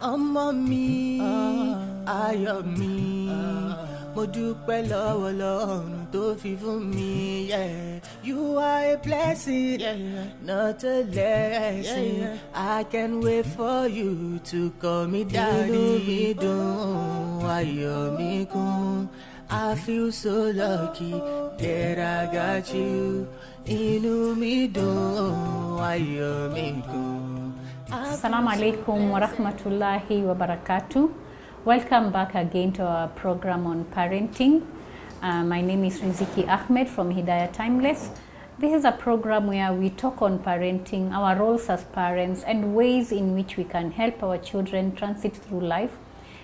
ọmọ mi ayọ̀ mi mo dúpẹ́ lọ́wọ́ Ọlọ́run tó fi fún mi. You are a blessing, not a lesson. I can't wait for you to call me daddy. Inú mi dùn, ayọ̀ mi kún. I feel so lucky that I got you. Inú mi dùn, ayọ̀ mi kún. Assalamu alaikum wa rahmatullahi wa barakatuh. Welcome back again to our program on parenting. My name is Riziki Ahmed from Hidayah Timeless. This is a program where we talk on parenting, our roles as parents, and ways in which we can help our children transit through life,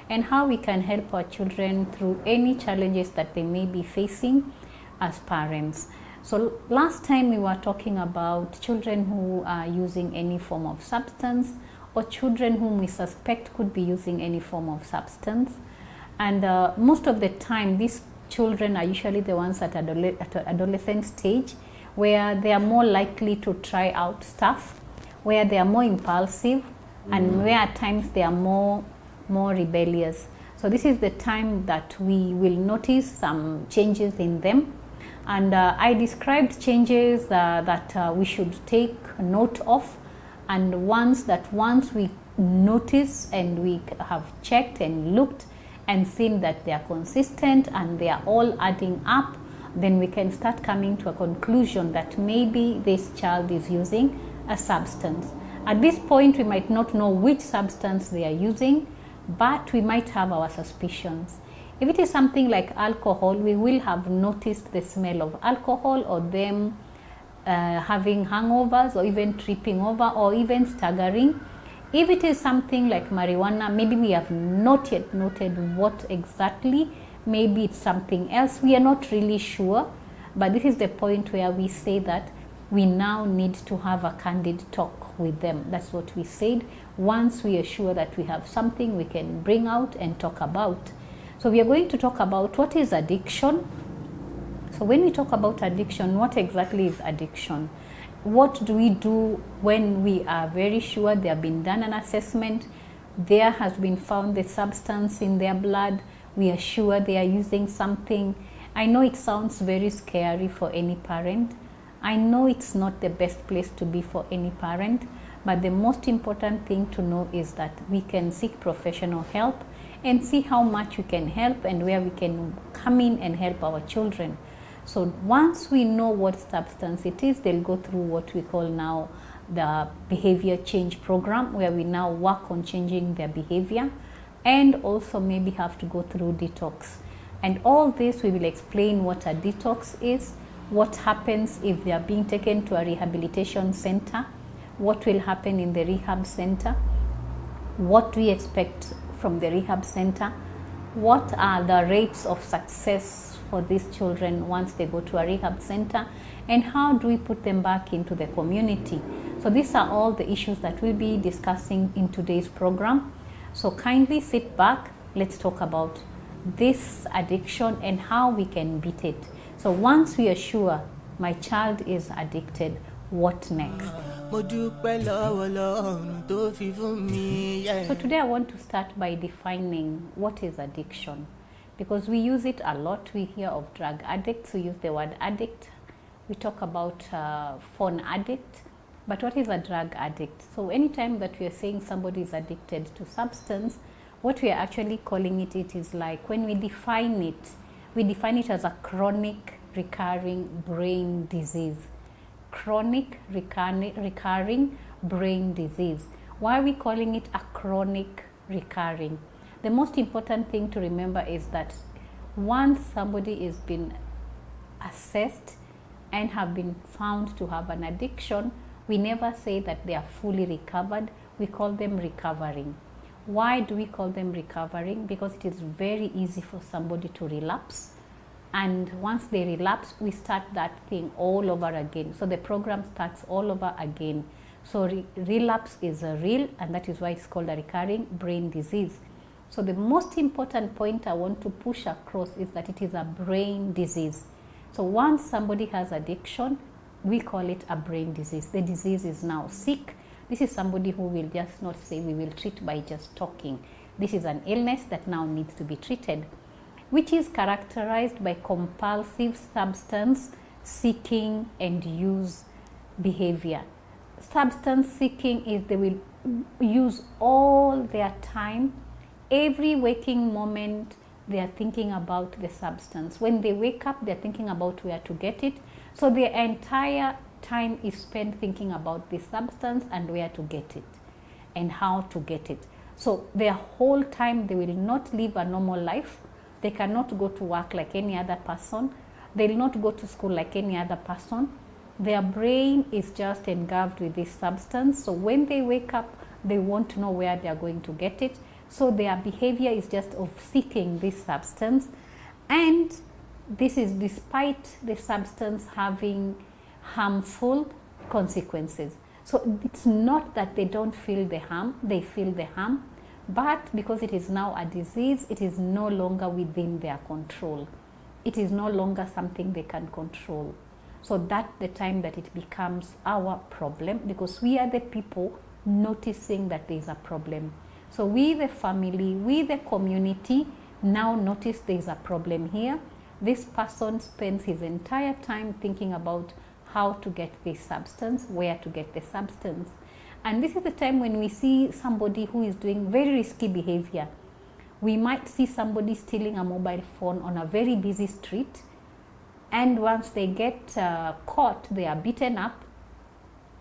and how we can help our children through any challenges that they may be facing as parents. So last time we were talking about children who are using any form of substance, or children whom we suspect could be using any form of substance. And most of the time, these children are usually the ones at adolescent stage, where they are more likely to try out stuff, where they are more impulsive, and where at times they are more rebellious. So this is the time that we will notice some changes in them. And I described changes that we should take note of, and once we notice and we have checked and looked and seen that they are consistent and they are all adding up, then we can start coming to a conclusion that maybe this child is using a substance. At this point, we might not know which substance they are using, but we might have our suspicions. If it is something like alcohol, we will have noticed the smell of alcohol, or them having hangovers, or even tripping over, or even staggering. If it is something like marijuana, maybe we have not yet noted what exactly. Maybe it's something else. We are not really sure. But this is the point where we say that we now need to have a candid talk with them. That's what we said. Once we are sure that we have something we can bring out and talk about. So we are going to talk about what is addiction. So when we talk about addiction, what exactly is addiction? What do we do when we are very sure there have been done an assessment, there has been found the substance in their blood, we are sure they are using something? I know it sounds very scary for any parent. I know it's not the best place to be for any parent, but the most important thing to know is that we can seek professional help and see how much we can help and where we can come in and help our children. So once we know what substance it is, they'll go through what we call now the behavior change program, where we now work on changing their behavior, and also maybe have to go through detox. And all this we will explain what a detox is, what happens if they are being taken to a rehabilitation center, what will happen in the rehab center, what we expect from the rehab center, what are the rates of success for these children once they go to a rehab center, and how do we put them back into the community. So these are all the issues that we'll be discussing in today's program. So kindly sit back, let's talk about this addiction and how we can beat it. So once we are sure my child is addicted, what next? So today I want to start by defining what is addiction, because we use it a lot. We hear of drug addicts, we use the word addict, we talk about phone addict, but what is a drug addict? So anytime that we are saying somebody is addicted to substance, what we are actually calling it is like, when we define it as a chronic recurring brain disease. Chronic recurring brain disease. Why are we calling it a chronic recurring? The most important thing to remember is that once somebody has been assessed and have been found to have an addiction, we never say that they are fully recovered. We call them recovering. Why do we call them recovering? Because it is very easy for somebody to relapse. And once they relapse, we start that thing all over again. So the program starts all over again. So relapse is a real, and that is why it's called a recurring brain disease. So the most important point I want to push across is that it is a brain disease. So once somebody has addiction, we call it a brain disease. The disease is now sick, This is somebody who will just not say we will treat by just talking. This is an illness that now needs to be treated, which is characterized by compulsive substance seeking and use behavior. Substance seeking is they will use all their time, every waking moment they are thinking about the substance. When they wake up, they're thinking about where to get it. So their entire time is spent thinking about the substance and where to get it and how to get it. So their whole time they will not live a normal life. They cannot go to work like any other person. They will not go to school like any other person. Their brain is just engulfed with this substance. So when they wake up, they won't know where they are going to get it. So their behavior is just of seeking this substance. And this is despite the substance having harmful consequences. So it's not that they don't feel the harm, they feel the harm, but because it is now a disease, it is no longer within their control. It is no longer something they can control. So that's the time that it becomes our problem, because we are the people noticing that there is a problem. So we, the family, we, the community, now notice there is a problem here. This person spends his entire time thinking about how to get this substance, where to get the substance. And this is the time when we see somebody who is doing very risky behavior. We might see somebody stealing a mobile phone on a very busy street, and once they get caught, they are beaten up.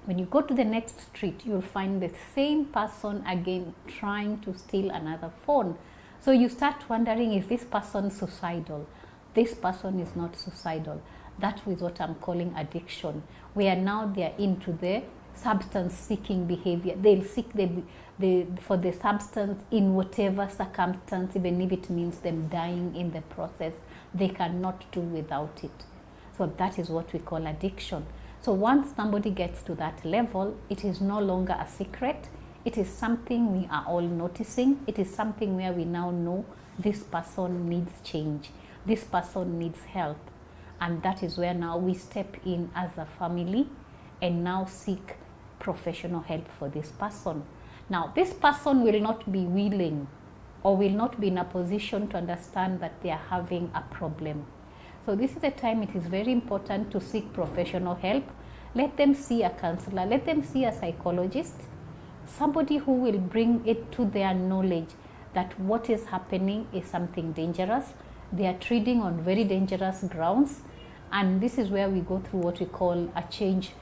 When you go to the next street, you'll find the same person again trying to steal another phone. So you start wondering, is this person suicidal? This person is not suicidal. That is what I'm calling addiction, where now they are into the substance seeking behavior. They'll seek for the substance in whatever circumstance, even if it means them dying in the process. They cannot do without it. So that is what we call addiction. So once somebody gets to that level, it is no longer a secret. It is something we are all noticing. It is something where we now know this person needs change. This person needs help. And that is where now we step in as a family and now seek professional help for this person. Now, this person will not be willing or will not be in a position to understand that they are having a problem. So this is the time it is very important to seek professional help. Let them see a counselor, let them see a psychologist, somebody who will bring it to their knowledge that what is happening is something dangerous. They are treading on very dangerous grounds, and this is where we go through what we call a change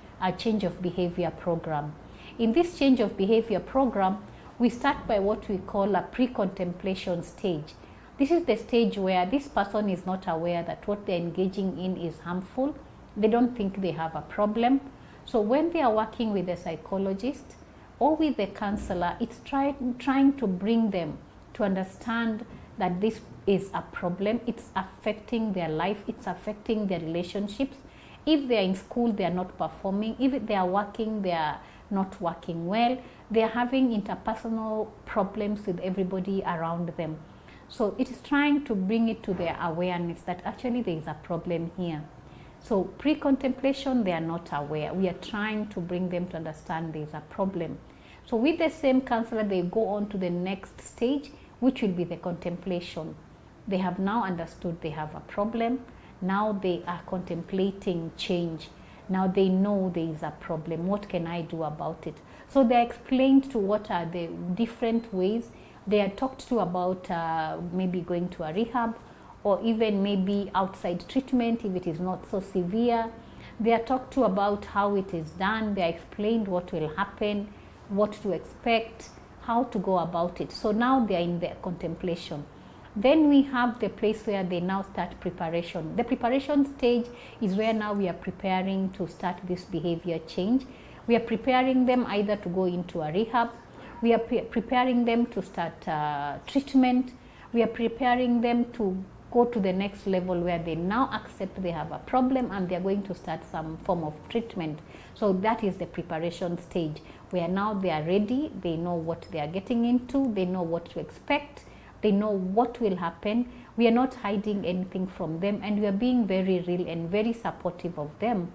of behavior program. In this change of behavior program, we start by what we call a pre-contemplation stage. This is the stage where this person is not aware that what they're engaging in is harmful. They don't think they have a problem. So when they are working with a psychologist or with a counselor, it's trying to bring them to understand that this is a problem. It's affecting their life. It's affecting their relationships. If they are in school, they are not performing. If they are working, they are not working well. They are having interpersonal problems with everybody around them. So it is trying to bring it to their awareness that actually there is a problem here. So pre-contemplation, they are not aware. We are trying to bring them to understand there is a problem. So with the same counselor, they go on to the next stage, which will be the contemplation. They have now understood they have a problem. Now they are contemplating change. Now they know there is a problem. What can I do about it? So they are explained to what are the different ways. They are talked to about maybe going to a rehab, or even maybe outside treatment if it is not so severe. They are talked to about how it is done. They are explained what will happen, what to expect, how to go about it. So now they are in their contemplation. Then we have the place where they now start preparation. The preparation stage is where now we are preparing to start this behavior change. We are preparing them either to go into a rehab. We are preparing them to start treatment. We are preparing them to go to the next level where they now accept they have a problem and they are going to start some form of treatment. So that is the preparation stage where now they are ready. They know what they are getting into. They know what to expect. They know what will happen. We are not hiding anything from them, and we are being very real and very supportive of them.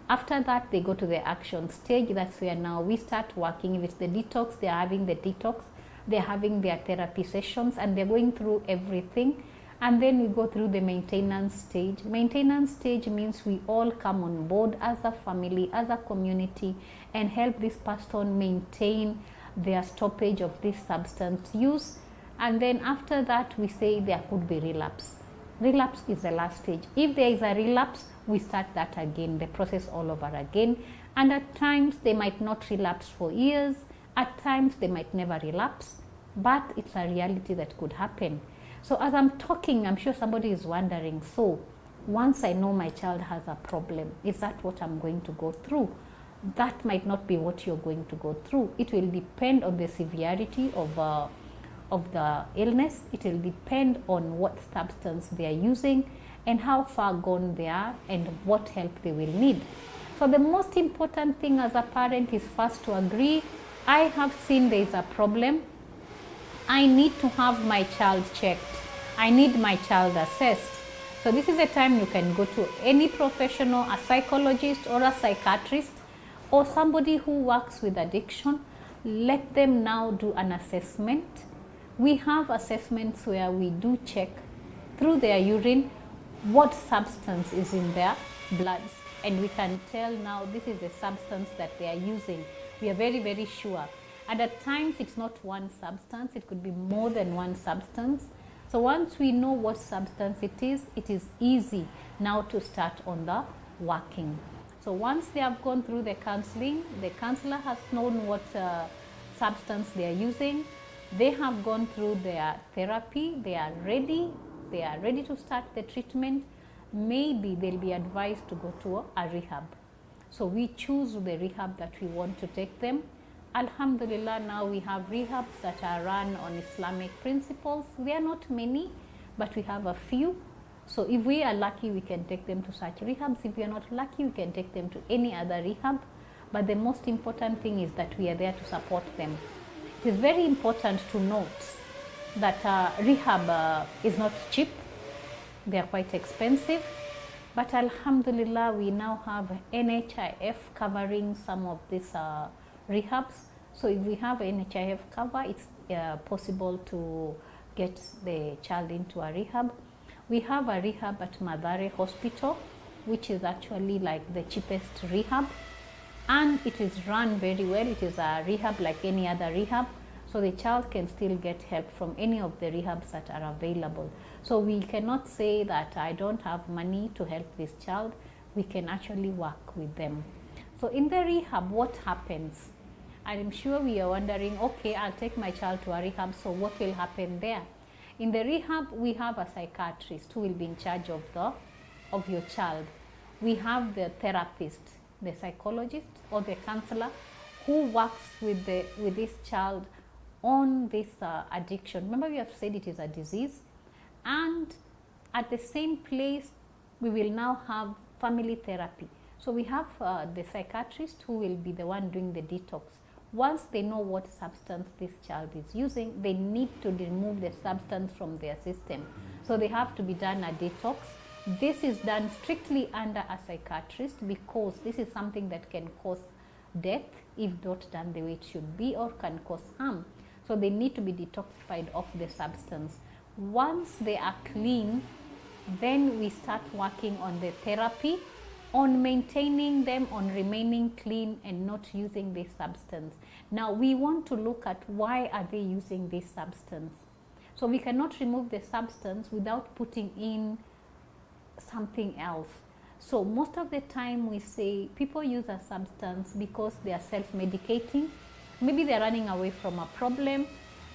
After that, they go to the action stage. That's where now we start working. If it's the detox, they're having the detox, they're having their therapy sessions, and they're going through everything. And then we go through the maintenance stage. Maintenance stage means we all come on board as a family, as a community, and help this person maintain their stoppage of this substance use. And then after that, we say there could be relapse. Relapse is the last stage. If there is a relapse, we start that again, the process all over again. And at times, they might not relapse for years. At times, they might never relapse. But it's a reality that could happen. So as I'm talking, I'm sure somebody is wondering, so once I know my child has a problem, is that what I'm going to go through? That might not be what you're going to go through. It will depend on the severity of the illness. It will depend on what substance they are using and how far gone they are and what help they will need. So the most important thing as a parent is first to agree, I have seen there is a problem. I need to have my child checked. I need my child assessed. So this is a time you can go to any professional, a psychologist or a psychiatrist or somebody who works with addiction. Let them now do an assessment. We have assessments where we do check through their urine what substance is in their bloods, and we can tell now this is the substance that they are using. We are very, very sure. And at times it's not one substance, it could be more than one substance. So once we know what substance it is easy now to start on the working. So once they have gone through the counseling, the counselor has known what substance they are using, they have gone through their therapy, they are ready to start the treatment. Maybe they'll be advised to go to a rehab. So we choose the rehab that we want to take them. Alhamdulillah, now we have rehabs that are run on Islamic principles. They are not many, but we have a few. So if we are lucky, we can take them to such rehabs. If we are not lucky, we can take them to any other rehab. But the most important thing is that we are there to support them. It is very important to note that rehab is not cheap. They are quite expensive. But Alhamdulillah, we now have NHIF covering some of these rehabs. So if we have NHIF cover, it's possible to get the child into a rehab. We have a rehab at Madare Hospital, which is actually like the cheapest rehab. And it is run very well. It is a rehab like any other rehab. So the child can still get help from any of the rehabs that are available. So we cannot say that I don't have money to help this child. We can actually work with them. So in the rehab, what happens? I'm sure we are wondering, okay, I'll take my child to a rehab, so what will happen there? In the rehab, we have a psychiatrist who will be in charge of your child. We have the therapist, the psychologist or the counselor who works with this child on this addiction. Remember, we have said it is a disease. And at the same place, we will now have family therapy. So we have the psychiatrist who will be the one doing the detox. Once they know what substance this child is using, they need to remove the substance from their system. So they have to be done a detox. This is done strictly under a psychiatrist because this is something that can cause death if not done the way it should be, or can cause harm. So they need to be detoxified of the substance. Once they are clean, then we start working on the therapy, on maintaining them, on remaining clean and not using this substance. Now we want to look at why are they using this substance. So we cannot remove the substance without putting in something else. So most of the time we say people use a substance because they are self-medicating. Maybe they're running away from a problem.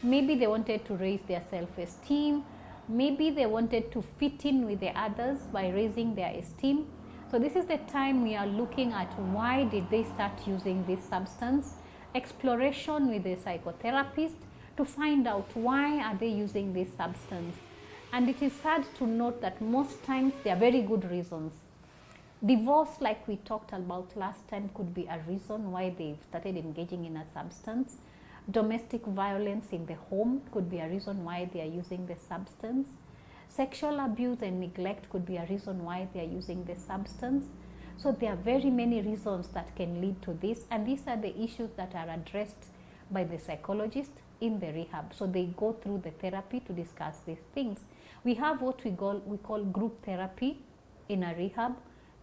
Maybe they wanted to raise their self-esteem. Maybe they wanted to fit in with the others by raising their esteem. So this is the time we are looking at why did they start using this substance. Exploration with the psychotherapist to find out why are they using this substance. And it is sad to note that most times there are very good reasons. Divorce, like we talked about last time, could be a reason why they've started engaging in a substance. Domestic violence in the home could be a reason why they are using the substance. Sexual abuse and neglect could be a reason why they are using the substance. So there are very many reasons that can lead to this, and these are the issues that are addressed by the psychologist in the rehab. So they go through the therapy to discuss these things. We have what we call group therapy in a rehab.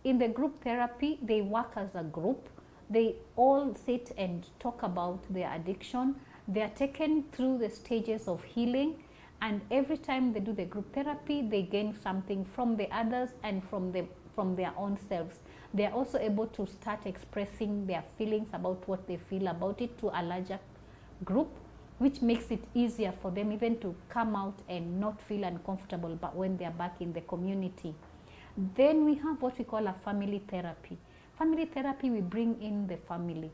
In the group therapy, they work as a group. They all sit and talk about their addiction. They are taken through the stages of healing, and every time they do the group therapy, they gain something from the others and from their own selves. They are also able to start expressing their feelings about what they feel about it to a larger group, which makes it easier for them even to come out and not feel uncomfortable but when they are back in the community. Then we have what we call a family therapy. Family therapy, we bring in the family,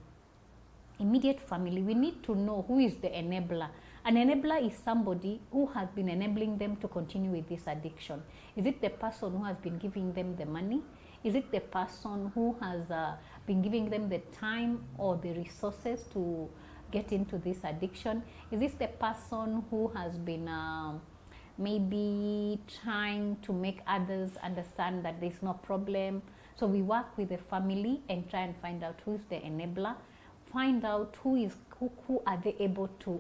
immediate family. We need to know who is the enabler. An enabler is somebody who has been enabling them to continue with this addiction. Is it the person who has been giving them the money? Is it the person who has been giving them the time or the resources to get into this addiction? Is this the person who has been maybe trying to make others understand that there's no problem? So we work with the family and try and find out who's the enabler, find out who are they able to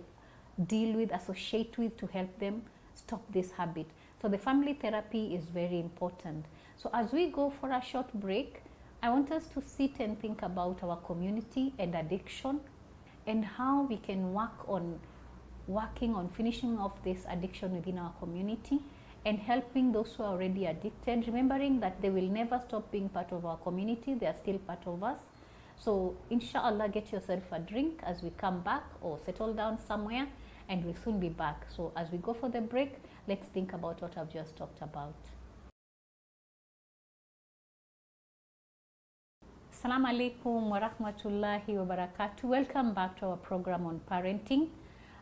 deal with, associate with, to help them stop this habit. So the family therapy is very important. So as we go for a short break, I want us to sit and think about our community and addiction and how we can working on finishing off this addiction within our community and helping those who are already addicted, remembering that they will never stop being part of our community. They are still part of us. So inshallah, get yourself a drink as we come back, or settle down somewhere, and we'll soon be back. So as we go for the break, let's think about what I've just talked about. Assalamu alaikum wa rahmatullahi wa barakatuh. Welcome back to our program on parenting.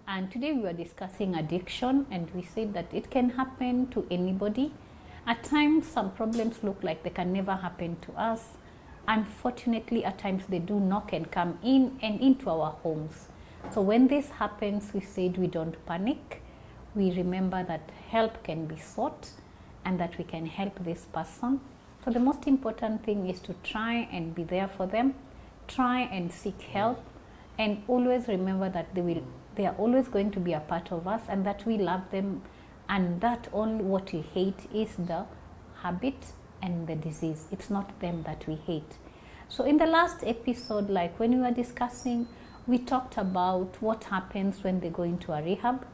And today we were discussing addiction, and we said that it can happen to anybody. At times, some problems look like they can never happen to us. Unfortunately, at times they do knock and come in and into our homes. So when this happens, we said we don't panic. We remember that help can be sought and that we can help this person. So the most important thing is to try and be there for them, try and seek help, and always remember that they are always going to be a part of us, and that we love them, and that only what we hate is the habit and the disease. It's not them that we hate. So in the last episode, like when we were discussing, we talked about what happens when they go into a rehab,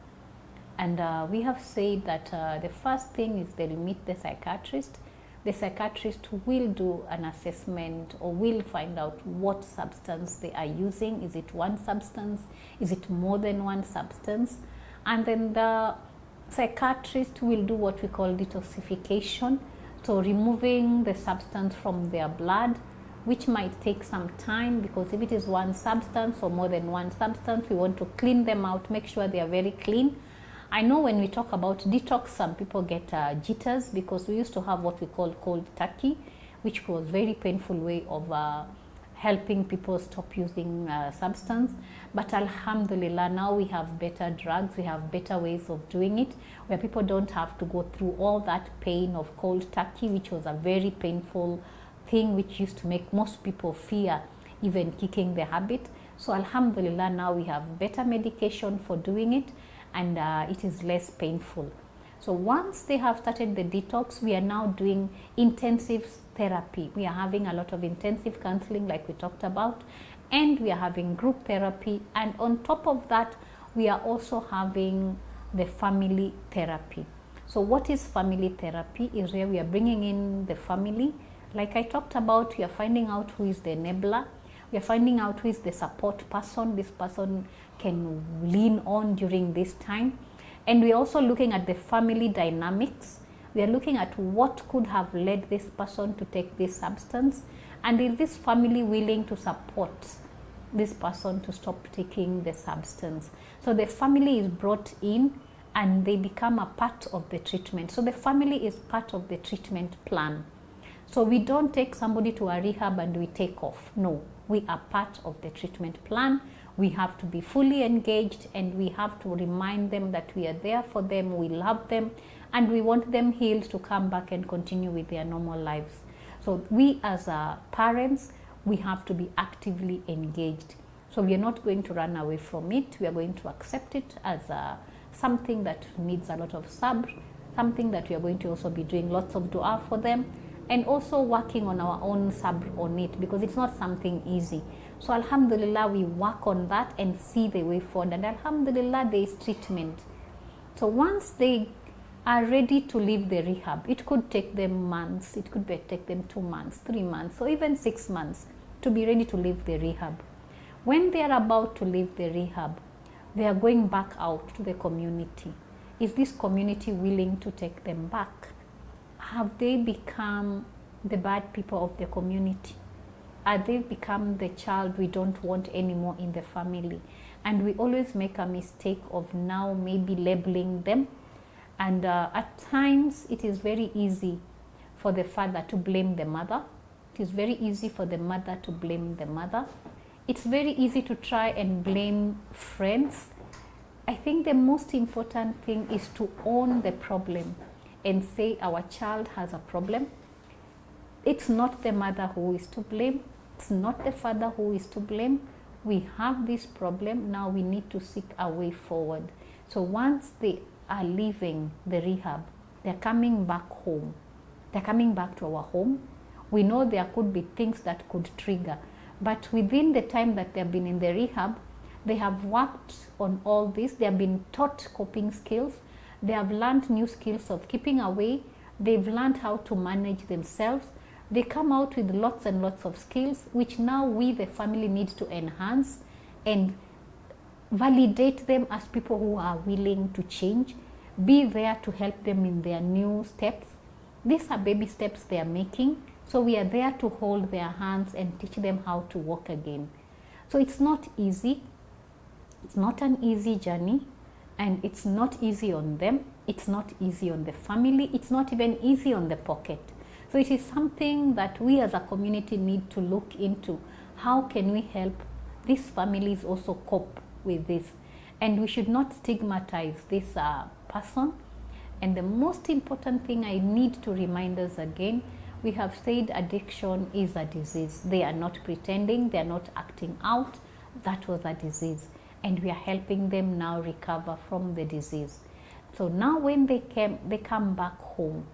and we have said that the first thing is they'll meet the psychiatrist. The psychiatrist will do an assessment or will find out what substance they are using. Is it one substance? Is it more than one substance? And then the psychiatrist will do what we call detoxification, so removing the substance from their blood, which might take some time, because if it is one substance or more than one substance, we want to clean them out, make sure they are very clean. I know when we talk about detox, some people get jitters, because we used to have what we call cold turkey, which was a very painful way of helping people stop using substance. But alhamdulillah, now we have better drugs, we have better ways of doing it, where people don't have to go through all that pain of cold turkey, which was a very painful thing, which used to make most people fear even kicking the habit. So alhamdulillah, now we have better medication for doing it, and it is less painful. So once they have started the detox, we are now doing intensive therapy. We are having a lot of intensive counseling like we talked about, and we are having group therapy, and on top of that we are also having the family therapy. So what is family therapy? Is where we are bringing in the family. Like I talked about, we are finding out who is the enabler. We are finding out who is the support person this person can lean on during this time. And we are also looking at the family dynamics. We are looking at what could have led this person to take this substance, and is this family willing to support this person to stop taking the substance. So the family is brought in and they become a part of the treatment. So the family is part of the treatment plan. So we don't take somebody to a rehab and we take off. No, we are part of the treatment plan. We have to be fully engaged, and we have to remind them that we are there for them, we love them, and we want them healed to come back and continue with their normal lives. So we as parents, we have to be actively engaged. So we are not going to run away from it. We are going to accept it as something that needs a lot of sabr, something that we are going to also be doing lots of dua for them, and also working on our own sabr on it, because it's not something easy. So alhamdulillah, we work on that and see the way forward, and alhamdulillah, there is treatment. So once they are ready to leave the rehab, it could take them months, it could take them 2 months, 3 months, or even 6 months to be ready to leave the rehab. When they are about to leave the rehab, they are going back out to the community. Is this community willing to take them back? Have they become the bad people of the community? Are they become the child we don't want anymore in the family? And we always make a mistake of now maybe labeling them. And at times it is very easy for the father to blame the mother. It is very easy for the mother to blame the mother. It's very easy to try and blame friends. I think the most important thing is to own the problem and say our child has a problem. It's not the mother who is to blame. It's not the father who is to blame. We have this problem. Now we need to seek a way forward. So once they are leaving the rehab, they're coming back home. They're coming back to our home. We know there could be things that could trigger. But within the time that they've been in the rehab, they have worked on all this. They have been taught coping skills. They have learned new skills of keeping away. They've learned how to manage themselves. They come out with lots and lots of skills, which now we, the family, need to enhance and validate them as people who are willing to change. Be there to help them in their new steps. These are baby steps they are making. So we are there to hold their hands and teach them how to walk again. So it's not easy. It's not an easy journey, and it's not easy on them. It's not easy on the family. It's not even easy on the pocket. So it is something that we as a community need to look into. How can we help these families also cope with this? And we should not stigmatize this person. And the most important thing I need to remind us again, we have said addiction is a disease. They are not pretending, they are not acting out. That was a disease. And we are helping them now recover from the disease. So now when they come back home,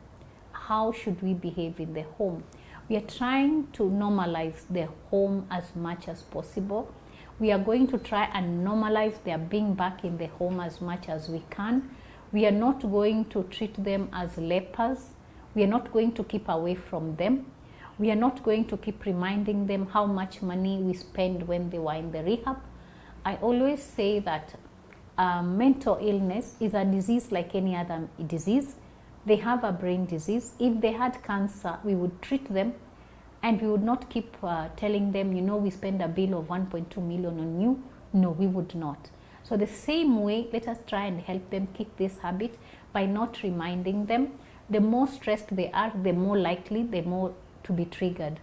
how should we behave in the home? We are trying to normalize the home as much as possible. We are going to try and normalize their being back in the home as much as we can. We are not going to treat them as lepers. We are not going to keep away from them. We are not going to keep reminding them how much money we spend when they were in the rehab. I always say that mental illness is a disease like any other disease. They have a brain disease. If they had cancer, we would treat them, and we would not keep telling them, you know, we spend a bill of 1.2 million on you. No, we would not. So the same way, let us try and help them keep this habit by not reminding them. The more stressed they are, the more likely they're more to be triggered.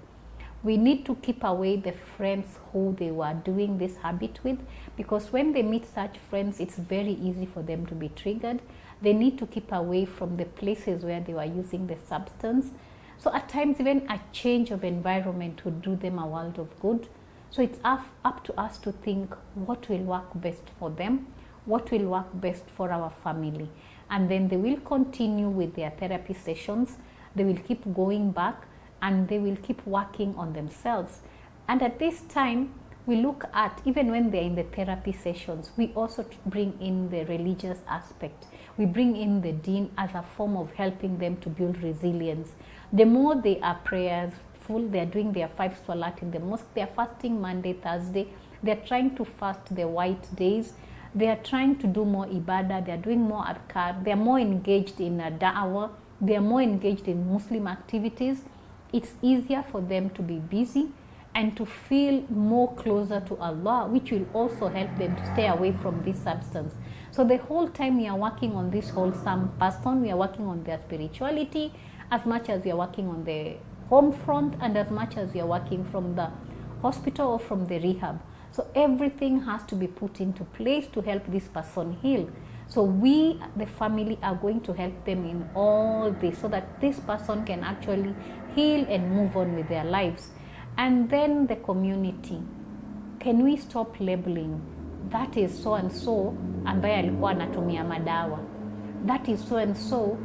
We need to keep away the friends who they were doing this habit with, because when they meet such friends, it's very easy for them to be triggered. They need to keep away from the places where they were using the substance. So at times, even a change of environment would do them a world of good. So it's up to us to think what will work best for them, what will work best for our family. And then they will continue with their therapy sessions. They will keep going back, and they will keep working on themselves. And at this time, we look at, even when they're in the therapy sessions, we also bring in the religious aspect. We bring in the deen as a form of helping them to build resilience. The more they are prayerful, they're doing their 5 salat in the mosque, they're fasting Monday, Thursday, they're trying to fast the white days, they are trying to do more ibadah, they're doing more adkar, they're more engaged in da'wah, they're more engaged in Muslim activities. It's easier for them to be busy and to feel more closer to Allah, which will also help them to stay away from this substance. So the whole time we are working on this wholesome person, we are working on their spirituality as much as we are working on the home front, and as much as we are working from the hospital or from the rehab. So everything has to be put into place to help this person heal. So we, the family, are going to help them in all this so that this person can actually heal and move on with their lives. And then the community, can we stop labeling? That is so and so ambaye alikuwa anatumia madawa. That is so and so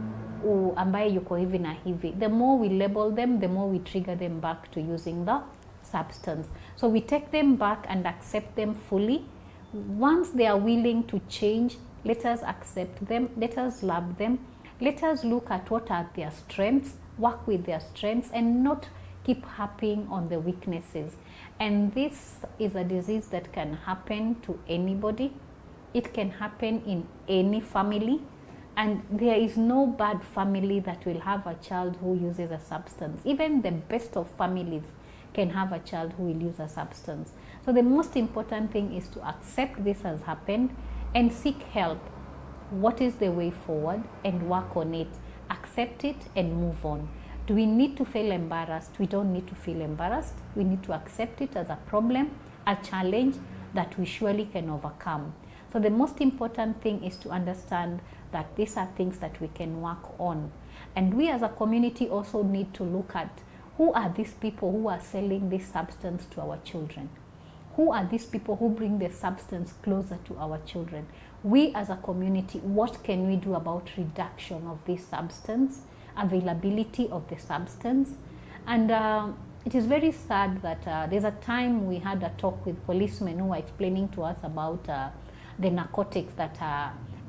ambaye yuko hivi na hivi. The more we label them, the more we trigger them back to using the substance. So we take them back and accept them fully. Once they are willing to change, let us accept them, let us love them, let us look at what are their strengths, work with their strengths, and not keep harping on the weaknesses. And this is a disease that can happen to anybody. It can happen in any family, and there is no bad family that will have a child who uses a substance. Even the best of families can have a child who will use a substance. So the most important thing is to accept this has happened and seek help. What is the way forward, and work on it. Accept it and move on. Do we need to feel embarrassed? We don't need to feel embarrassed. We need to accept it as a problem, a challenge that we surely can overcome. So the most important thing is to understand that these are things that we can work on. And we as a community also need to look at who are these people who are selling this substance to our children. Who are these people who bring the substance closer to our children? We as a community, what can we do about reduction of this substance, availability of the substance? And it is very sad that there's a time we had a talk with policemen who were explaining to us about the narcotics that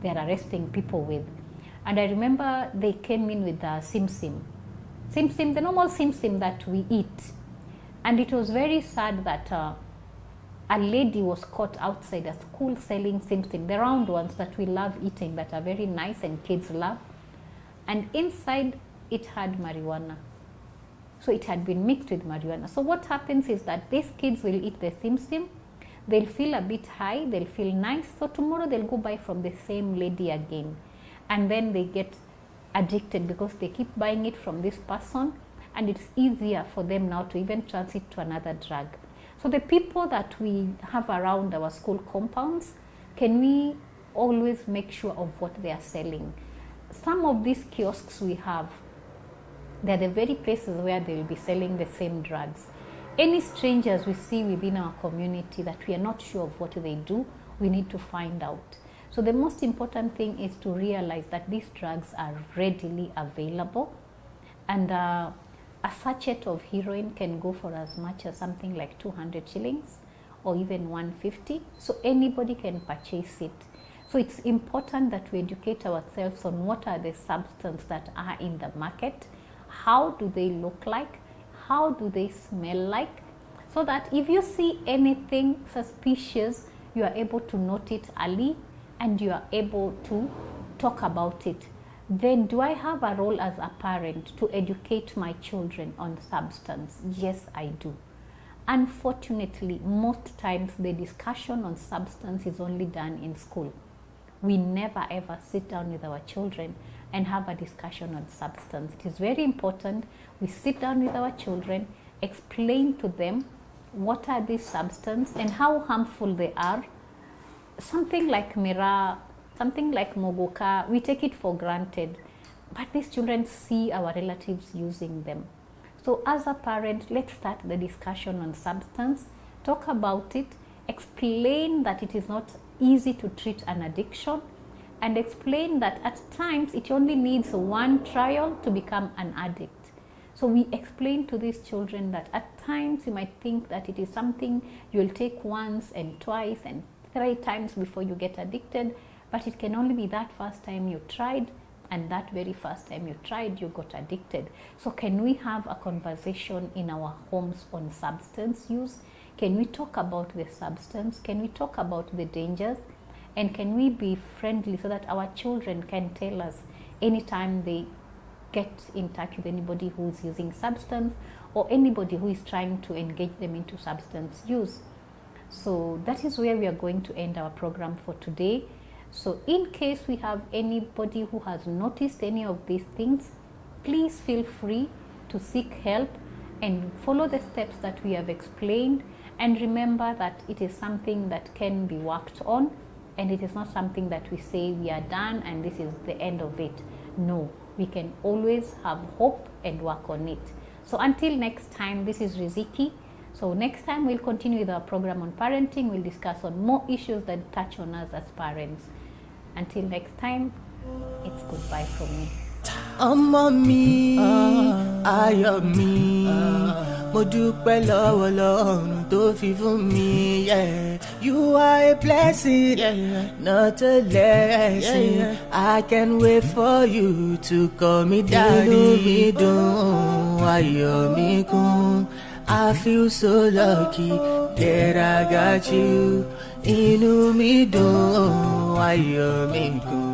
they're arresting people with. And I remember they came in with Sim Sim, the normal Sim Sim that we eat. And it was very sad that a lady was caught outside a school selling Sim Sim, the round ones that we love eating, that are very nice and kids love. And inside it had marijuana. So it had been mixed with marijuana. So what happens is that these kids will eat the Sim Sim, they'll feel a bit high, they'll feel nice. So tomorrow they'll go buy from the same lady again. And then they get addicted because they keep buying it from this person, and it's easier for them now to even transit to another drug. So the people that we have around our school compounds, can we always make sure of what they are selling? Some of these kiosks we have, they're the very places where they will be selling the same drugs. Any strangers we see within our community that we are not sure of what they do, we need to find out. So the most important thing is to realize that these drugs are readily available, and a sachet of heroin can go for as much as something like 200 shillings or even 150. So anybody can purchase it. So it's important that we educate ourselves on what are the substances that are in the market, how do they look like, how do they smell like, so that if you see anything suspicious, you are able to note it early and you are able to talk about it. Then do I have a role as a parent to educate my children on substance? Yes, I do. Unfortunately, most times the discussion on substance is only done in school. We never ever sit down with our children and have a discussion on substance. It is very important we sit down with our children, explain to them what are these substances and how harmful they are. Something like Mira, something like Mogoka, we take it for granted, but these children see our relatives using them. So as a parent, let's start the discussion on substance, talk about it, explain that it is not easy to treat an addiction, and explain that at times it only needs one trial to become an addict. So we explain to these children that at times you might think that it is something you'll take once and twice and 3 times before you get addicted, but it can only be that first time you tried, and that very first time you tried, you got addicted. So can we have a conversation in our homes on substance use? Can we talk about the substance? Can we talk about the dangers? And can we be friendly so that our children can tell us anytime they get in touch with anybody who is using substance or anybody who is trying to engage them into substance use? So that is where we are going to end our program for today. So in case we have anybody who has noticed any of these things, please feel free to seek help and follow the steps that we have explained. And remember that it is something that can be worked on And it is not something that we say we are done and this is the end of it. No, we can always have hope and work on it. So until next time, this is Riziki. So next time we'll continue with our program on parenting. We'll discuss on more issues that touch on us as parents. Until next time, it's goodbye from me. Ọmọ mi, ayọ̀ mi, mo dúpẹ́ lọ́wọ́ Ọlọ́run tó fi fún mi. You are a blessing, not a lesson. I can't wait for you to call me daddy. Inú mi dùn, ayọ̀ mi kún. I feel so lucky that I got you. Inú mi dùn, ayọ̀ mi kún.